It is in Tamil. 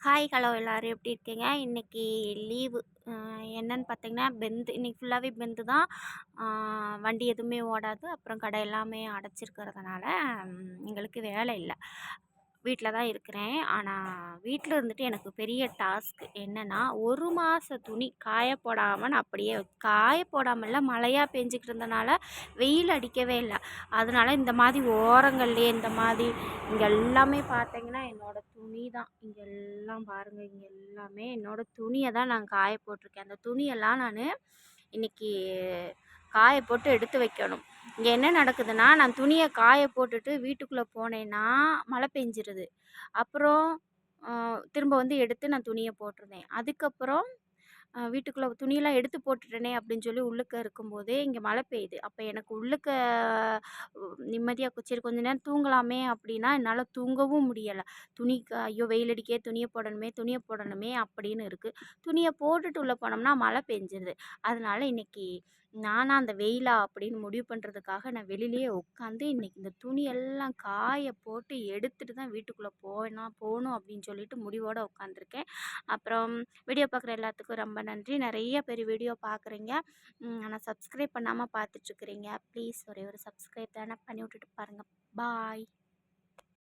ஹாய் ஹலோ எல்லோரும் எப்படி இருக்கீங்க? இன்றைக்கி லீவு. என்னன்னு பார்த்தீங்கன்னா பெந்து இன்றைக்கி ஃபுல்லாகவே பெந்து தான். வண்டி எதுவுமே ஓடாது. அப்புறம் கடை எல்லாமே அடைச்சிருக்கிறதுனால எங்களுக்கு வேலை இல்லை. வீட்டில் தான் இருக்கிறேன். ஆனால் வீட்டில் இருந்துட்டு எனக்கு பெரிய டாஸ்க் என்னென்னா, ஒரு மாத துணி காய போடாமல் நான் அப்படியே காய போடாமல்ல மழையாக பெஞ்சிக்கிட்டு இருந்தனால வெயில் அடிக்கவே இல்லை. அதனால் இந்த மாதிரி ஓரங்கள்லேயே இந்த மாதிரி இங்கே எல்லாமே பார்த்தீங்கன்னா என்னோடய துணி தான். இங்கே எல்லாம் பாருங்கள், இங்கே எல்லாமே என்னோடய துணியை தான் நான் காய போட்டிருக்கேன். அந்த துணியெல்லாம் நான் இன்றைக்கி காய போட்டு எடுத்து வைக்கணும். இங்கே என்ன நடக்குதுன்னா, நான் துணியை காய போட்டுட்டு வீட்டுக்குள்ளே போனேன்னா மழை பெஞ்சிருது. அப்புறம் திரும்ப வந்து எடுத்து நான் துணியை போட்டிருந்தேன். அதுக்கப்புறம் வீட்டுக்குள்ளே துணியெல்லாம் எடுத்து போட்டுட்டேனே அப்படின்னு சொல்லி உள்ளுக்க இருக்கும்போதே இங்கே மழை பெய்யுது. அப்போ எனக்கு உள்ளுக்க நிம்மதியாக சரி கொஞ்ச நேரம் தூங்கலாமே அப்படின்னா என்னால் தூங்கவும் முடியலை. ஐயோ வெயில் அடிக்கே துணியை போடணுமே அப்படின்னு இருக்குது. துணியை போட்டுட்டு உள்ளே போனோம்னா மழை பெஞ்சிருது. அதனால இன்னைக்கு நானா அந்த வெயிலா அப்படின்னு முடிவு பண்ணுறதுக்காக நான் வெளியிலேயே உட்காந்து இன்னைக்கு இந்த துணியெல்லாம் காய போட்டு எடுத்துட்டு தான் வீட்டுக்குள்ளே போகணும் அப்படின்னு சொல்லிட்டு முடிவோடு உட்காந்துருக்கேன். அப்புறம் வீடியோ பார்க்குற எல்லாத்துக்கும் ரொம்ப நன்றி. நிறைய பேர் வீடியோ பார்க்குறீங்க. ஆனால் சப்ஸ்கிரைப் பண்ணாமல் பார்த்துட்ருக்குறீங்க. ப்ளீஸ் ஒரே ஒரு சப்ஸ்கிரைப் தானே பண்ணி விட்டுட்டு பாருங்கள். பாய்.